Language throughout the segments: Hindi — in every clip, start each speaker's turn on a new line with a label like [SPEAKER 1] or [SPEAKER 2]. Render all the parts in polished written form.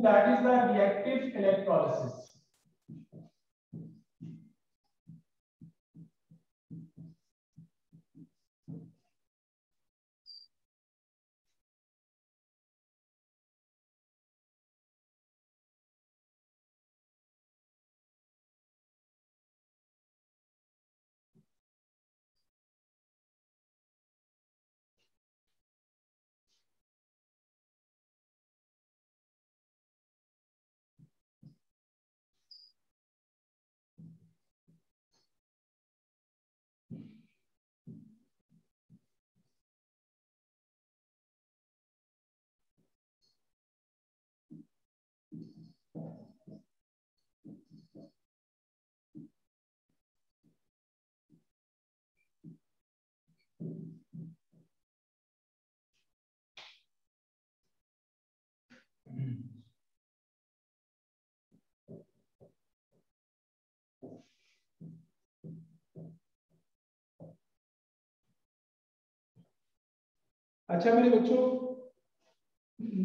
[SPEAKER 1] that is the reactive electrolysis. अच्छा मेरे बच्चों,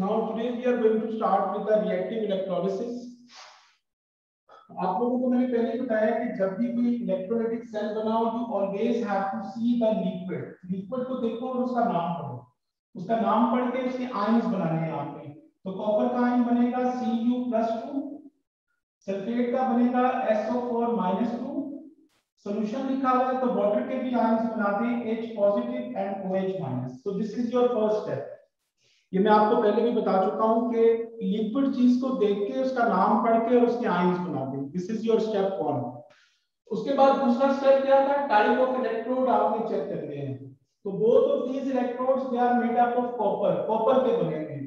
[SPEAKER 1] now today we are going to start with the reactive electrolysis. आप लोगों को मैंने पहले ही बताया कि जब भी कोई इलेक्ट्रोलाइटिक सेल बनाओ, you always have to see the liquid. Liquid को देखो और उसका नाम पढ़ो, उसका नाम पढ़ के उसके आयंस बनाने हैं यहाँ पे। तो कॉपर का आयन बनेगा Cu+2, सल्फेट का बनेगा SO4-2, सॉल्यूशन लिखा हुआ है तो वाटर के भी आयंस बनाते हैं H+ and OH-। So this is your first step. ये मैं आपको पहले भी बता चुका हूं कि लिक्विड चीज को देख के उसका नाम पढ़ के और उसके आयंस बना दें। This is your step 1। उसके बाद दूसरा स्टेप क्या था? टाइप ऑफ इलेक्ट्रोड आपने चेक करने हैं। तो both of these electrodes they are made up of copper, copper के बने हैं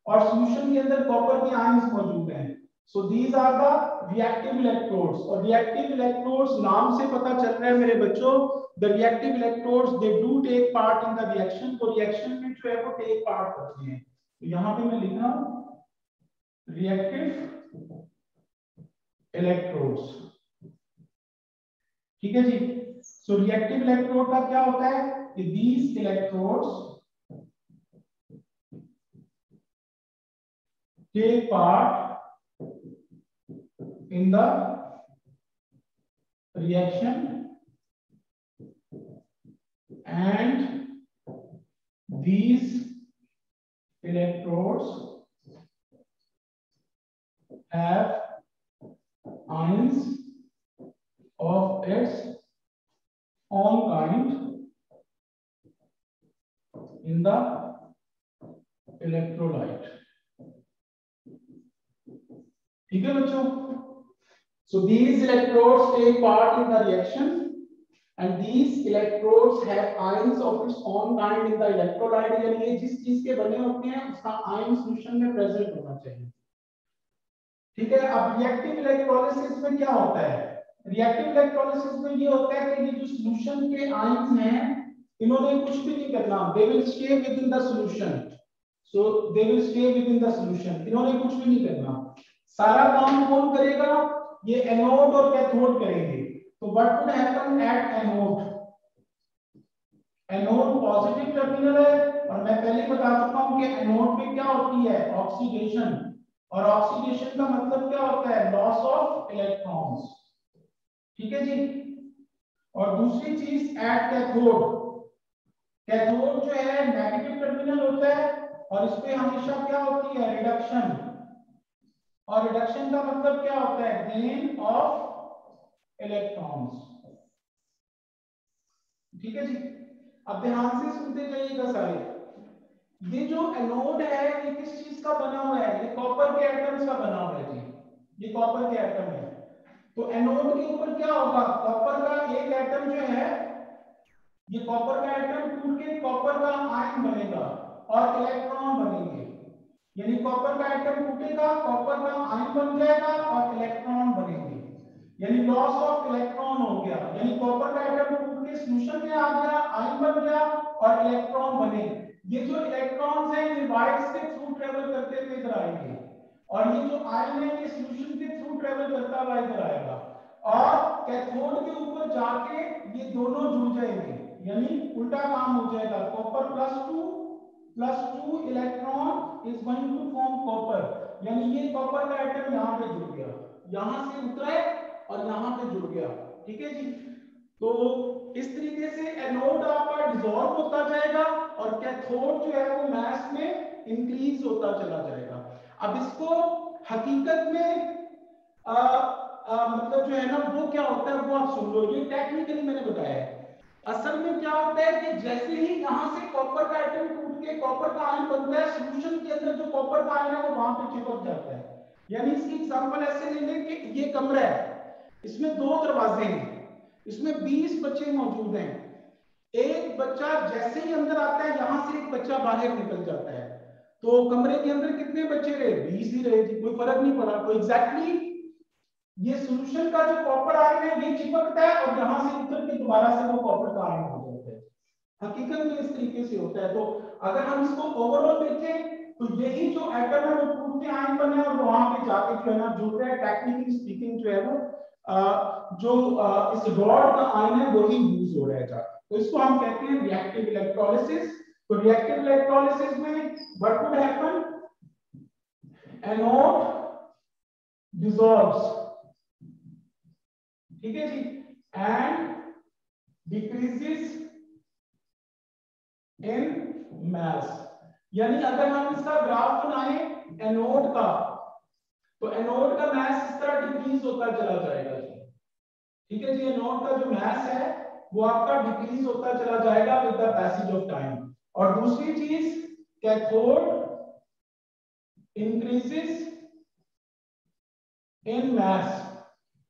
[SPEAKER 1] और सॉल्यूशन के अंदर कॉपर के आयंस मौजूद हैं। So these are the reactive electrodes। और reactive electrodes नाम से पता चल रहा है मेरे बच्चों, the reactive electrodes they do take part in the reaction। तो reaction में जो है वो take part करते हैं। तो यहाँ पे मैं लिख रहा हूँ reactive electrodes, ठीक है जी। So reactive electrode का क्या होता है कि these electrodes take part in the reaction and these electrodes have ions of its own kind in the electrolyte। ठीक है बच्चों। So these electrodes take part in the reaction and these electrodes have ions of its own kind in the electrolyte। यानी ये जिस चीज के बने होते हैं उसका आयन सॉल्यूशन में प्रेजेंट होना चाहिए, ठीक है। अब रिएक्टिव इलेक्ट्रोलिसिस में क्या होता है? रिएक्टिव इलेक्ट्रोलिसिस में ये होता है कि ये जो सॉल्यूशन के आयंस हैं इन्होंने कुछ भी नहीं करना, they will stay with in the solution. So they will stay with in the solution, इन्होंने कुछ भी नहीं करना। सारा काम कौन करेगा? ये एनोड और कैथोड करेंगे। तो what would happen at anode? Anode positive terminal है और मैं पहले बता चुका हूं कि एनोड में क्या होती है? ऑक्सीडेशन। और ऑक्सीडेशन का मतलब क्या होता है? लॉस ऑफ इलेक्ट्रॉन्स, ठीक है जी। और दूसरी चीज एट कैथोड, कैथोड जो है नेगेटिव टर्मिनल होता है और इस पे हमेशा क्या होती है? रिडक्शन। और रिडक्शन का मतलब क्या होता है? गेन ऑफ इलेक्ट्रॉन्स, ठीक है जी। अब ध्यान से सुनते जाइएगा सारे। ये जो एनोड है ये किस चीज का बना हुआ है? ये कॉपर के एटम्स का बना हुआ है जी, ये कॉपर के एटम है। तो एनोड के ऊपर क्या होगा? कॉपर का एक एटम जो है, ये कॉपर का एटम टूट के कॉपर का आयन बनेगा और इलेक्ट्रॉन बनेंगे। यानी कॉपर का एटम टूटेगा, कॉपर का आयन बन जाएगा और इलेक्ट्रॉन बनेंगे। यानी लॉस ऑफ इलेक्ट्रॉन हो गया। यानी कॉपर का एटम टूट के सॉल्यूशन में आ गया, आयन बन गया और इलेक्ट्रॉन बने। ये जो इलेक्ट्रॉन्स हैं ये वायर्स के थ्रू ट्रेवल करते हुए इधर आएंगे और ये जो आयन है ये सॉल्यूशन के थ्रू ट्रेवल करता हुआ इधर आएगा और कैथोड के ऊपर जाके ये दोनों जुड़ जाएंगे। यानी उल्टा काम हो जाएगा। Copper +2 electron is going to form copper यानी ये कॉपर का एटम यहाँ पे जुड़ गया, यहाँ से उतरा है और यहाँ पे जुड़ गया, ठीक है जी। तो इस तरीके से एनोड आपका डिसॉल्व होता जाएगा और कैथोड जो है वो मास में इंक्रीज होता चला जाएगा। अब इसको हकीकत में मतलब जो है ना वो क्या होता है वो आप सुन लो, ये टेक्निकली मैंने बताया है। असल में क्या होता है कि जैसे ही यहाँ से कॉपर का एटम टूट के कॉपर का आयन बनता है, सॉल्यूशन के अंदर जो कॉपर का आयन है वो वहां पे चिपक जाता है। यानी इसकी एग्जांपल ऐसे ले लें कि ये कमरा है, इसमें 2 दरवाजे हैं, इसमें 20 बच्चे मौजूद हैं। एक बच्चा जैसे ही अंदर आता है, यहां से एक बच्चा बाहर निकल जाता है, तो कमरे के अंदर कितने बच्चे रहे? 20 ही रहे जी, कोई फर्क नहीं पड़ा। तो एग्जैक्टली ये सॉल्यूशन का जो कॉपर आयन है ये चिपकता है और यहां से उतर के दोबारा से वो कॉपर का आयन हो जाता है। हकीकत में इस तरीके से होता है। तो अगर हम इसको ओवरऑल देखें तो यही जो एटम है वो टूट के आयन बने और वहां पे जाके जो है ना जुड़ रहा है। टेक्निकली स्पीकिंग जो है वो इस रॉड का आयन है वही यूज हो रहा है जाके। तो इसको हम कहते हैं रिएक्टिव इलेक्ट्रोलिसिस। तो रिएक्टिव इलेक्ट्रोलिसिस में what would happen? Anode dissolves, ठीक है जी, एंड डिक्रीजेस इन मास। यानी अगर हम इसका ग्राफ बनाएं एनोड का, तो एनोड का मास इस तरह डिक्रीज होता चला जाएगा जी, ठीक है जी। एनोड का जो मास है वो आपका डिक्रीज होता चला जाएगा with the passage of time. और दूसरी चीज कैथोड इंक्रीजेस इन मास।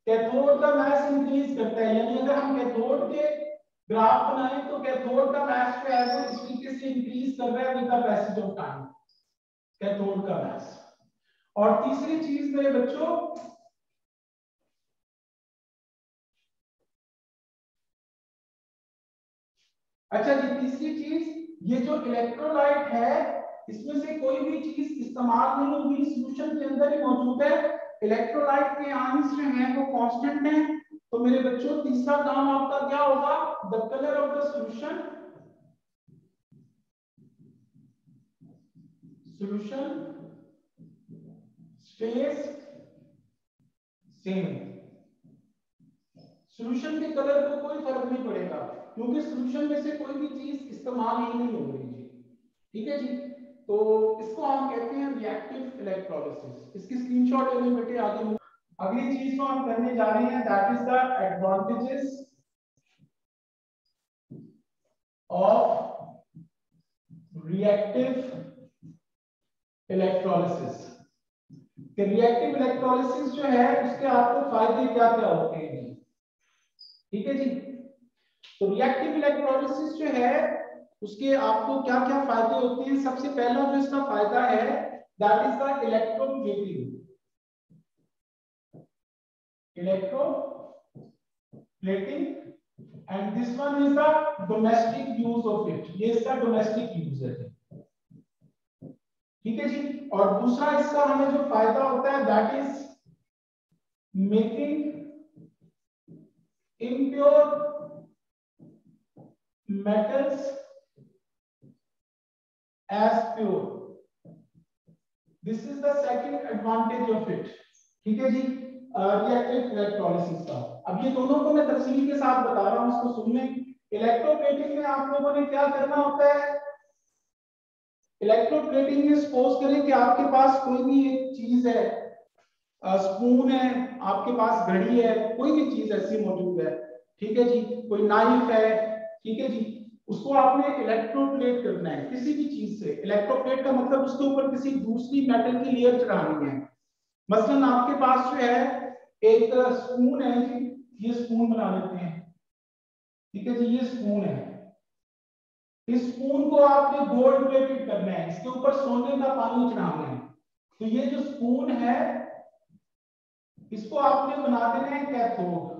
[SPEAKER 1] कैथोड का मास इंक्रीज करता है, यानी अगर हम कैथोड के ग्राफ बनाएं तो कैथोड का मास जो है वो इस तरीके से इंक्रीज कर रहा है with the passage of time, cathode का मास। और तीसरी चीज मेरे बच्चों, अच्छा जी, तीसरी चीज ये जो इलेक्ट्रोलाइट है इसमें से कोई भी चीज इस्तेमाल नहीं होगी, सॉल्यूशन के अंदर ही मौजूद है। इलेक्ट्रोलाइट के आयंस जो हैं वो कांस्टेंट हैं। तो मेरे बच्चों तीसरा काम आपका क्या होगा? The colour of the solution stage same. Solution के कलर को कोई फर्क नहीं पड़ेगा क्योंकि सॉल्यूशन में से कोई भी चीज इस्तेमाल ही नहीं हो रही जी, ठीक है जी। तो इसको हम कहते हैं रिएक्टिव इलेक्ट्रोलिसिस। इसकी स्क्रीनशॉट ले लें बेटे आगे। अगली चीज को हम करने जा रहे हैं that is the advantages of reactive electrolysis. कि रिएक्टिव इलेक्ट्रोलिसिस जो है उसके आपको फायदे क्या क्या होते हैं जी, ठीक है जी। तो रिएक्टिव इलेक्ट्रोलिसिस जो है उसके आपको क्या क्या फायदे होते हैं? सबसे पहला जो इसका फायदा है that is the electroplating. And this one is the domestic use of it. ये इसका डोमेस्टिक यूज है, ठीक है जी। और दूसरा इसका हमें जो फायदा होता है that is making impure metals as pure. This is the second advantage of it, ठीक है जी, रिएक्टिव इलेक्ट्रोलिसिस का। अब ये दोनों को मैं तफसील के साथ बता रहा हूं, इसको सुन लें। इलेक्ट्रोप्लेटिंग में आप लोगों ने क्या करना होता है? इलेक्ट्रोप्लेटिंग में सपोज करें कि आपके पास कोई भी एक चीज है, स्पून है, आपके पास घड़ी है, कोई भी चीज ऐसी मौजूद है, ठीक है जी, कोई नाइफ है, ठीक है जी, उसको आपने इलेक्ट्रोप्लेट करना है किसी भी चीज से। इलेक्ट्रोप्लेट का मतलब उसके ऊपर किसी दूसरी मेटल की लेयर चढ़ानी है। मसलन आपके पास जो है एक स्पून है जी, ये स्पून बना लेते हैं, ठीक है जी, ये स्पून है। इस स्पून को आपने गोल्ड प्लेटेड करना है, इसके ऊपर सोने का पानी चढ़ाना है। तो ये जो स्पून है इसको आपने बना देना है कैथोड।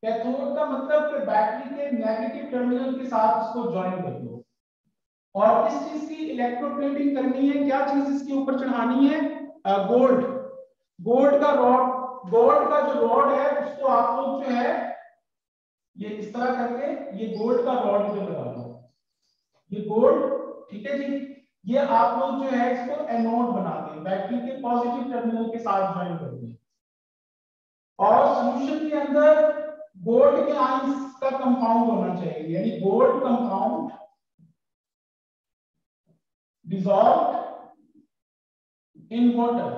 [SPEAKER 1] कैथोड का मतलब कि बैटरी के नेगेटिव टर्मिनल के साथ इसको ज्वाइन कर दो। और इस चीज की इलेक्ट्रोप्लेटिंग करनी है, क्या चीज इसके ऊपर चढ़ानी है? गोल्ड। गोल्ड का रॉड, गोल्ड का जो रॉड है उसको आप लोग जो है ये इस तरह करके ये गोल्ड का रॉड इधर लगा दो, ये गोल्ड, ठीक है जी। ये आप लोग जो है इसको एनोड बना दें, बैटरी के पॉजिटिव टर्मिनल के साथ ज्वाइन कर दें। और सॉल्यूशन के अंदर गोल्ड के आयंस का कंपाउंड होना चाहिए, यानी gold compound dissolve in water,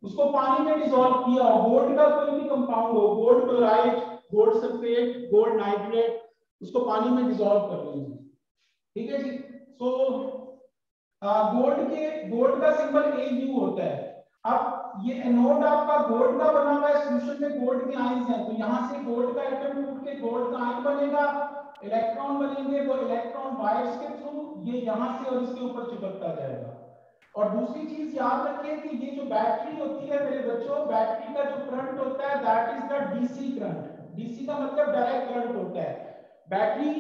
[SPEAKER 1] उसको पानी में डिसॉल्व किया हो, गोल्ड का कोई भी कंपाउंड हो, gold chloride, gold sulphate, gold nitrate, उसको पानी में डिसॉल्व कर लीजिए। ठीक है जी। सो गोल्ड का सिंबल Au होता है। अब ये एनोड आपका गोल्ड का बना हुआ है, सॉल्यूशन में गोल्ड के आयंस हैं, तो यहां से गोल्ड का एटम टूट के गोल्ड का आयन बनेगा, इलेक्ट्रॉन बनेंगे, वो इलेक्ट्रॉन वायर्स के थ्रू ये यहां से और इसके ऊपर चिपकता जाएगा। और दूसरी चीज याद रखिए कि ये जो बैटरी होती है मेरे बच्चों, बैटरी का जो करंट होता है that is the DC current. DC का मतलब डायरेक्ट करंट होता है। बैटरी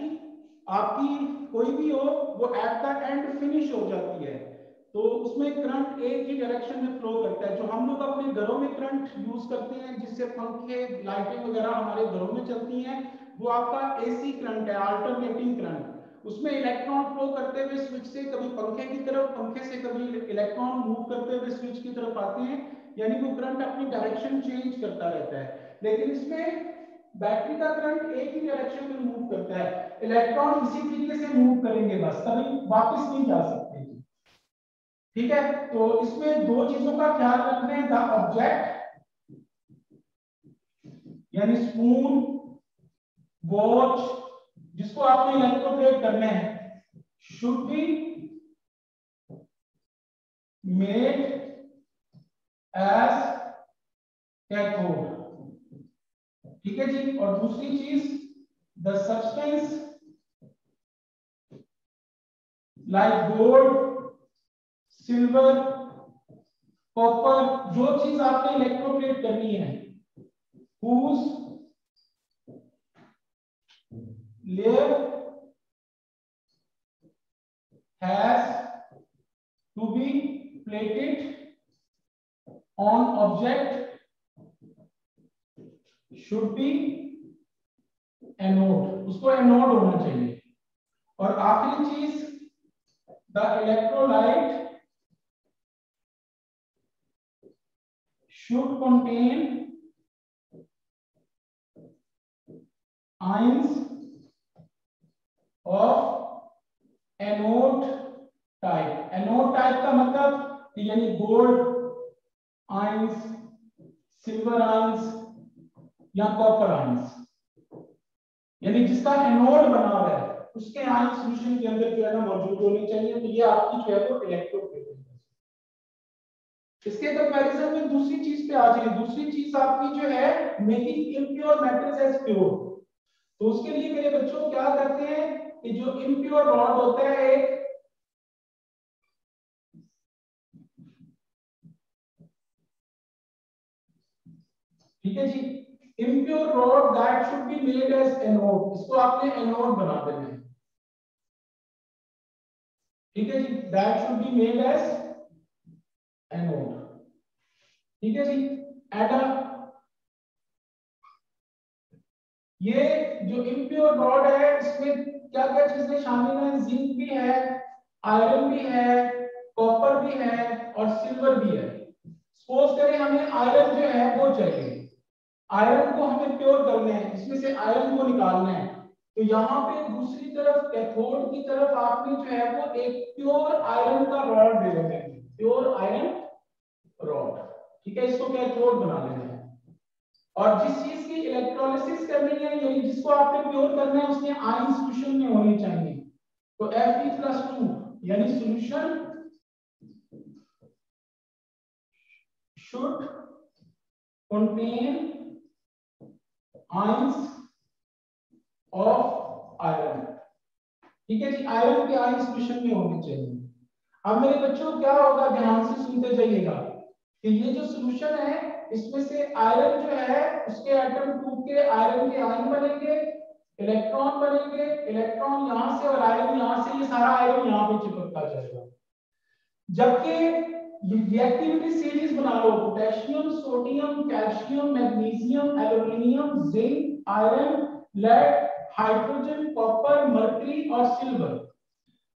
[SPEAKER 1] आपकी कोई भी हो वो एट द एंड फिनिश हो जाती है, तो उसमें करंट एक ही डायरेक्शन में फ्लो करता है। जो हम लोग अपने घरों में करंट यूज करते हैं, जिससे पंखे लाइटें वगैरह हमारे घरों में चलती हैं, वो आपका एसी करंट है, अल्टरनेटिंग करंट। उसमें इलेक्ट्रॉन फ्लो करते हुए स्विच से कभी पंखे की तरफ, पंखे से कभी इलेक्ट्रॉन मूव करते हुए स्विच की तरफ आते हैं, यानी वो करंट अपनी डायरेक्शन चेंज करता रहता है। लेकिन इसमें बैटरी का करंट एक ही डायरेक्शन में मूव करता है, इलेक्ट्रॉन इसी तरीके से मूव करेंगे बस, कभी वापस नहीं जा सकते। ठीक है, तो इसमें दो चीजों का ख्याल रखना है, द ऑब्जेक्ट यानी स्पून, वॉच, जिसको आपने इलेक्ट्रोप्लेट करना है, should be made as cathode। ठीक है जी। और दूसरी चीज, the substance like gold, silver, copper, जो चीज आपने इलेक्ट्रोप्लेट करनी है, whose layer has to be plated on object should be anode, उसको एनोड होना चाहिए। और आखिरी चीज, the electrolyte should contain ions of anode type। Anode type का मतलब यानी गोल्ड आयंस, सिल्वर आयंस या कॉपर आयंस, यानी जिसका एनोड बना हुआ है उसके आयन सॉल्यूशन के अंदर जो है ना मौजूद होने चाहिए। तो ये आपकी जो है वो इलेक्ट्रोप्लेट है। इसके कंपैरिजन में दूसरी चीज पे आ जाइए। दूसरी चीज आपकी जो है making impure metals as pure. तो उसके लिए मेरे बच्चों क्या करते हैं कि जो इम्प्योर रॉड होता है एक, ठीक है जी, impure rod that should be made as anode, इसको आपने एनोड बना देना है। ठीक है जी, that should be made as anode. ठीक है जी। ये जो इम्प्योर रॉड है इसमें क्या क्या चीजें शामिल हैं, जिंक भी है, आयरन भी है, कॉपर भी है और सिल्वर भी है। सपोज करें हमें आयरन जो है वो चाहिए, आयरन को हमें प्योर करना है, इसमें से आयरन को निकालना है, तो यहाँ पे दूसरी तरफ कैथोड की तरफ आपने जो है वो एक प्योर आयरन का रॉड दे देना है, प्योर आयरन रॉड। ठीक है, इसको कैथोड बना लेना है। और जिस चीज की इलेक्ट्रोलिसिस करनी है, यानी जिसको आपने प्योर करना है, उसमें आयन सॉल्यूशन में होने चाहिए। तो Fe+2 यानी solution should contain ions of iron। ठीक है जी, आयरन के आयन सॉल्यूशन में होने चाहिए। अब मेरे बच्चों क्या होगा, ध्यान से सुनते जाइएगा कि ये जो सॉल्यूशन है इसमें से आयरन जो है उसके एटम टूट के आयरन के आयन बनेंगे, इलेक्ट्रॉन बनेंगे, इलेक्ट्रॉन यहां से और आयरन यहां से, ये सारा आयरन यहां पे चिपकता जाएगा। जबकि रिएक्टिविटी सीरीज बना लो, potassium, sodium, calcium, magnesium, aluminium, zinc, iron, lead, hydrogen, copper, mercury और सिल्वर।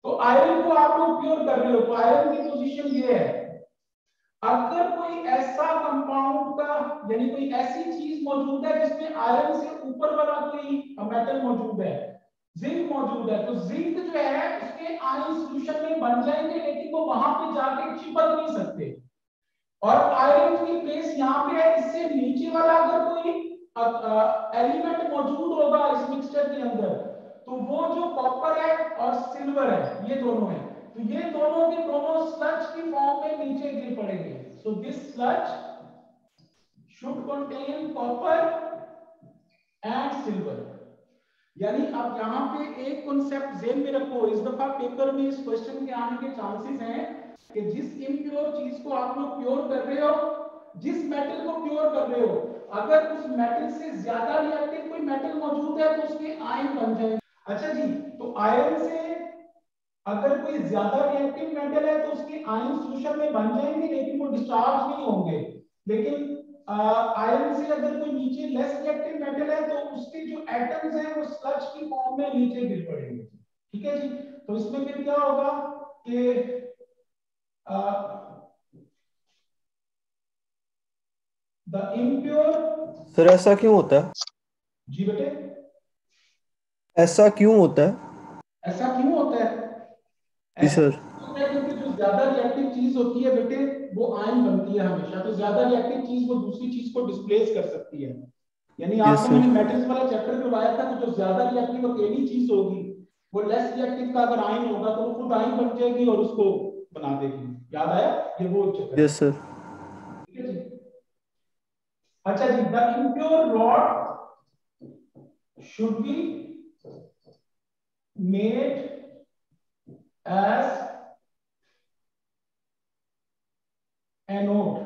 [SPEAKER 1] तो आयरन को आप लोग प्योर कर रहे हो, तो आयरन की पोजीशन ये है, अगर कोई ऐसा कंपाउंड का यानी कोई ऐसी चीज मौजूद है जिसमें आयरन से ऊपर वाला कोई मेटल मौजूद है, जिंक मौजूद है, तो जिंक जो है उसके आयन सॉल्यूशन में बन जाएंगे, लेकिन वो वहां पे जाके चिपक नहीं सकते। और आयरन की प्लेस यहाँ पे है, इससे नीचे वाला अगर कोई एलिमेंट मौजूद होगा इस मिक्सचर के अंदर, तो वो जो कॉपर है और सिल्वर है, ये दोनों है, तो ये दोनों के दोनों स्लज की फॉर्म में नीचे गिर पड़ेंगे। So this sludge should contain copper and silver. यानी अब यहाँ पे एक कॉन्सेप्ट ज़हन में रखो, इस दफा पेपर में इस क्वेश्चन के आने के चांसेस हैं कि जिस इम्प्योर चीज को आप लोग प्योर कर रहे हो, जिस मेटल को प्योर कर रहे हो, अगर उस मेटल से ज्यादा रिएक्टिव कोई मेटल मौजूद है तो उसके आयन बन जाएंगे। अच्छा जी, तो आयरन से अगर कोई ज्यादा रिएक्टिव मेटल है तो उसके आयन सॉल्यूशन में बन जाएंगे, लेकिन वो डिस्चार्ज नहीं होंगे। लेकिन आयरन से अगर कोई नीचे लेस रिएक्टिव मेटल है तो उसके जो एटम्स हैं वो स्लज की फॉर्म में नीचे गिर पड़ेंगे। ठीक है जी, तो इसमें फिर क्या होगा कि द इम्प्योर।
[SPEAKER 2] सर ऐसा क्यों होता है?
[SPEAKER 1] जी बेटे,
[SPEAKER 2] ऐसा क्यों होता है?
[SPEAKER 1] ऐसा क्यों होता है?
[SPEAKER 2] जी
[SPEAKER 1] ऐसा
[SPEAKER 2] सर।
[SPEAKER 1] होता है क्योंकि जो ज्यादा रिएक्टिव चीज होती है बेटे वो आयन बनती है हमेशा, तो ज्यादा रिएक्टिव चीज वो दूसरी चीज को डिस्प्लेस कर सकती है। यानी
[SPEAKER 2] यस
[SPEAKER 1] आपको
[SPEAKER 2] सर।
[SPEAKER 1] मैंने मेटल्स वाला चैप्टर करवाया था, तो जो ज्यादा रिएक्टिव अकेली चीज होगी वो लेस रिएक्टिव का अगर आयन होगा तो वो खुद आयन बन जाएगी और उसको बना देगी। याद आया? ये वो चक्कर है।
[SPEAKER 2] Yes sir.
[SPEAKER 1] ठीक है जी। अच्छा जी, the impure rod should be made as anode।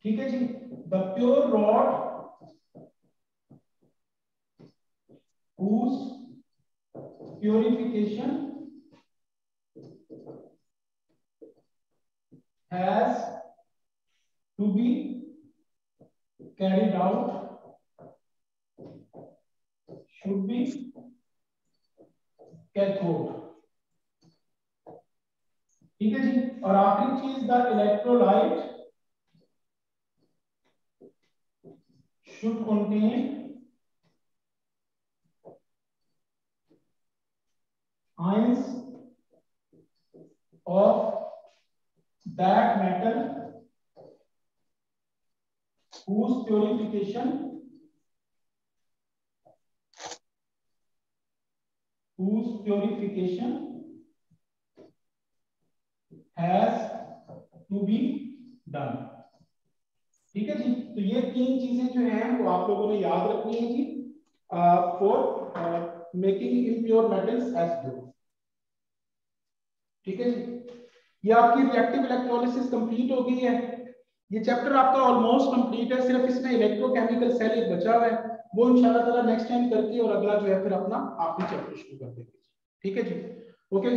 [SPEAKER 1] ठीक है जी, the pure rod whose purification has to be carried out should be cathode। ठीक है जी, और आखिरी चीज the electrolyte should contain ions of that metal whose purification has to be done। ठीक है जी, तो ये तीन चीजें जो हैं वो आप लोगों ने याद रखनी है जी for making impure metals as pure. ठीक है जी, ये आपकी रिएक्टिव इलेक्ट्रोलिसिस कंप्लीट हो गई है। ये चैप्टर आपका ऑलमोस्ट कंप्लीट है, सिर्फ इसमें इलेक्ट्रोकेमिकल सेल एक बचा हुआ है, वो इंशाल्लाह ताला नेक्स्ट टाइम करके और अगला जो है फिर अपना आखिरी चैप्टर शुरू कर देंगे। ठीक है जी, ओके।